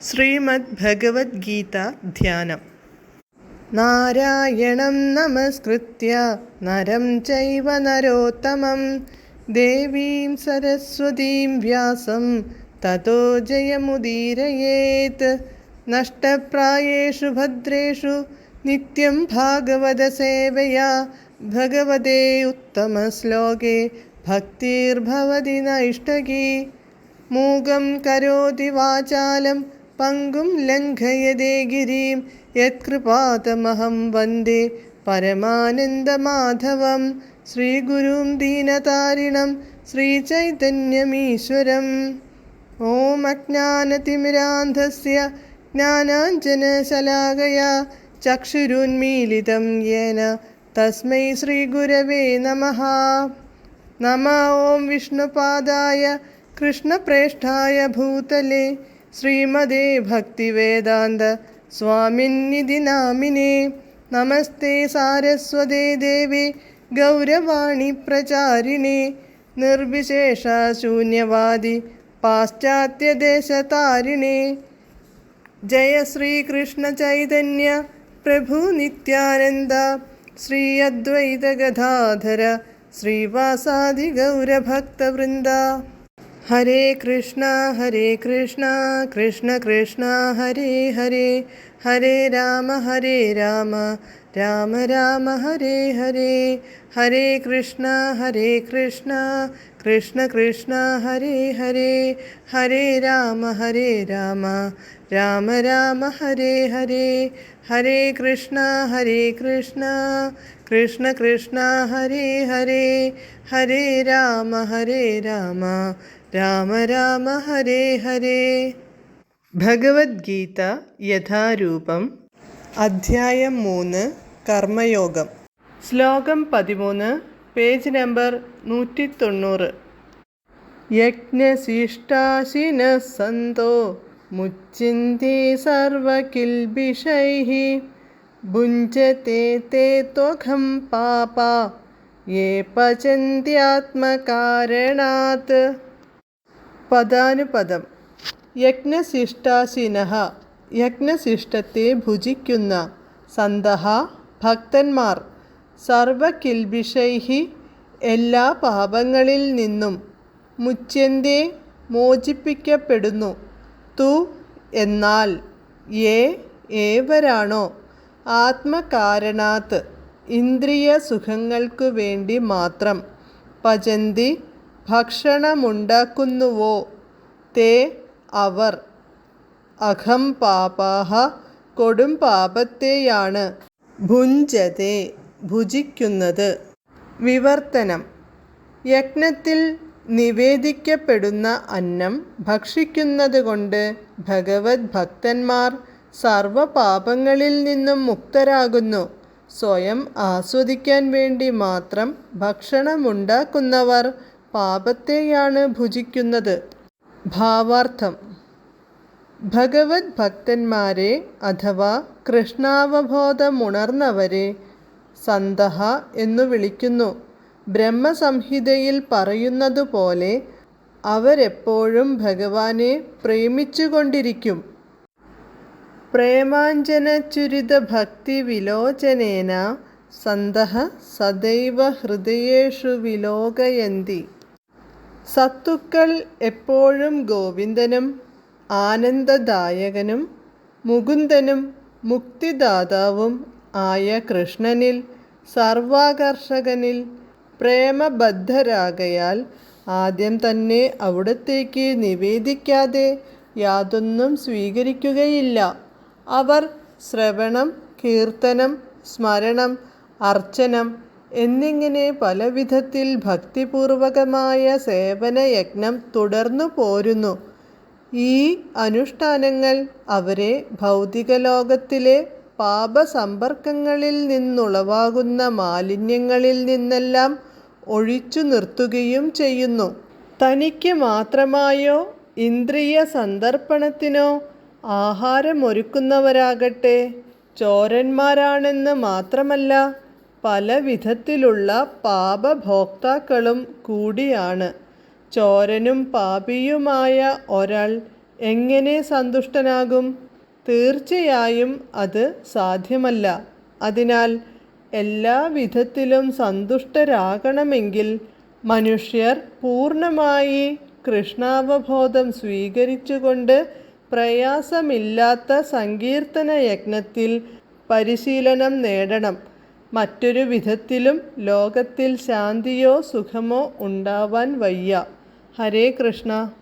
ശ്രീമദ് ഭഗവത്ഗീത ധ്യാനം. നാരായണം നമസ്കൃത്യ നരം ചൈവ നരോത്തമം ദേവീം സരസ്വതീം വ്യാസം തതോ ജയമുദീരയേത്. നഷ്ടപ്രായേഷു ഭദ്രേഷു നിത്യം ഭാഗവത സേവയാ ഭഗവതേ ഉത്തമശ്ലോകേ ഭക്തിർഭവതി നൈഷ്ടകീ. മൂകം കരോതി വാചാലം പങ്കും ലംഘയതേ ഗിരിം യത്കൃപാതമഹം വന്ദേ പരമാനന്ദമാധവം. ശ്രീഗുരും ദീനതാരിണം ശ്രീചൈതന്യമീശ്വരം. ഓം അജ്ഞാനതിമിരാന്ധസ്യ ജ്ഞാനാഞ്ജനശലാകയാ ചക്ഷുരുന്മീലിതം യേന തസ്മൈ ശ്രീഗുരവേ നമഃ. നമഃ ഓം വിഷ്ണുപാദായ കൃഷ്ണപ്രേഷ്ഠായ ഭൂതലേ ശ്രീമദേ ഭക്തിവേദാന്ത സ്വാമിന്നിധി നാമിനേ. നമസ്തേ സാരസ്വതേ ദേവേ ഗൗരവാണി പ്രചാരിണേ നിർവിശേഷ ശൂന്യവാദി പാശ്ചാത്യദേശതാരിണേ. ജയ ശ്രീകൃഷ്ണ ചൈതന്യ പ്രഭു നിത്യാനന്ദ ശ്രീ അദ്വൈത ഗദാധര ശ്രീവാസാദി ഗൗരഭക്തവൃന്ദ. ഹരേ കൃഷ്ണ കൃഷ്ണ കൃഷ്ണ ഹരേ ഹരേ, ഹരേ രാമ രാമ രാമ ഹരേ ഹരേ. ഹരേ കൃഷ്ണ കൃഷ്ണ കൃഷ്ണ ഹരേ ഹരേ, ഹരേ രാമ രാമ രാമ ഹരേ ഹരേ. ഹരേ കൃഷ്ണ കൃഷ്ണ ഹരേ ഹരേ, ഹരേ രാമ രാമ ഹരേ ഹരേ. ഭഗവത്ഗീത യഥാരൂപം. അധ്യായം 3 കർമ്മയോഗം. ശ്ലോകം 13, പേജ് നമ്പർ 190. യജ്ഞശിഷ്ടാശിനഃ സന്തോ മുച്യന്തെ സർവകിൽബിഷൈഃ ഭുഞ്ജത്തെ തേ ത്വഘം പാപാ യേ പചന്ത്യാത്മകാരണാത്. പദാനുപദം. യജ്ഞശിഷ്ടാശിനഃ യജ്ഞശിഷ്ടത്തെ ഭുജിക്കുന്ന, സന്തഃ ഭക്തന്മാർ, സർവകിൽബിഷൈഃ എല്ലാ പാപങ്ങളിൽ നിന്നും, മുച്യന്തെ മോചിപ്പിക്കപ്പെടുന്നു, തു എന്നാൽ, യേ ഏവരാണോ, ആത്മകാരണാത് ഇന്ദ്രിയ സുഖങ്ങൾക്കു വേണ്ടി മാത്രം, പചന്തി ഭക്ഷണമുണ്ടാക്കുന്നുവോ, തേ അവർ, അഹം പാപാഃ കൊടും പാപത്തെയാണ്, ഭുഞ്ജതേ ഭുജിക്കുന്നത്. വിവർത്തനം. യജ്ഞത്തിൽ നിവേദിക്കപ്പെടുന്ന അന്നം ഭക്ഷിക്കുന്നതുകൊണ്ട് ഭഗവത് ഭക്തന്മാർ സർവപാപങ്ങളിൽ നിന്നും മുക്തരാകുന്നു. സ്വയം ആസ്വദിക്കാൻ വേണ്ടി മാത്രം ഭക്ഷണമുണ്ടാക്കുന്നവർ പാപത്തെയാണ് ഭുജിക്കുന്നത്. ഭാവാർത്ഥം. ഭഗവത് ഭക്തന്മാരെ അഥവാ കൃഷ്ണാവബോധമുണർന്നവരെ സന്തഃ എന്നു വിളിക്കുന്നു. ബ്രഹ്മസംഹിതയിൽ പറയുന്നതുപോലെ അവരെപ്പോഴും ഭഗവാനെ പ്രേമിച്ചുകൊണ്ടിരിക്കും. പ്രേമാഞ്ജനചുരിത ഭക്തി വിലോചനേന സന്തഃ സദൈവ ഹൃദയേഷു വിലോകയന്തി. സത്തുക്കൾ എപ്പോഴും ഗോവിന്ദനും ആനന്ദദായകനും മുകുന്ദനും മുക്തിദാതാവും ആയ കൃഷ്ണനിൽ, സർവാകർഷകനിൽ പ്രേമബദ്ധരാകയാൽ ആദ്യം തന്നെ അവിടത്തേക്ക് നിവേദിക്കാതെ യാതൊന്നും സ്വീകരിക്കുകയില്ല. അവർ ശ്രവണം, കീർത്തനം, സ്മരണം, അർച്ചനം എന്നിങ്ങനെ പലവിധത്തിൽ ഭക്തിപൂർവകമായ സേവനയജ്ഞം തുടർന്നു പോരുന്നു. ഈ അനുഷ്ഠാനങ്ങൾ അവരെ ഭൗതിക ലോകത്തിലെ പാപസമ്പർക്കങ്ങളിൽ നിന്നുളവാകുന്ന മാലിന്യങ്ങളിൽ നിന്നെല്ലാം ഒഴിച്ചു നിർത്തുകയും ചെയ്യുന്നു. തനിക്ക് മാത്രമായോ ഇന്ദ്രിയ സന്ദർപ്പണത്തിനോ ആഹാരമൊരുക്കുന്നവരാകട്ടെ ചോരന്മാരാണെന്ന് മാത്രമല്ല, പല വിധത്തിലുള്ള പാപഭോക്താക്കളും കൂടിയാണ്. ചോരനും പാപിയുമായ ഒരാൾ എങ്ങനെ സന്തുഷ്ടനാകും? തീർച്ചയായും അത് സാധ്യമല്ല. അതിനാൽ എല്ലാ വിധത്തിലും സന്തുഷ്ടരാകണമെങ്കിൽ മനുഷ്യർ പൂർണ്ണമായി കൃഷ്ണാവബോധം സ്വീകരിച്ചുകൊണ്ട് പ്രയാസമില്ലാത്ത സങ്കീർത്തന യജ്ഞത്തിൽ പരിശീലനം നേടണം. മറ്റൊരു വിധത്തിലും ലോകത്തിൽ ശാന്തിയോ സുഖമോ ഉണ്ടാവാൻ വയ്യ. ഹരേ കൃഷ്ണ.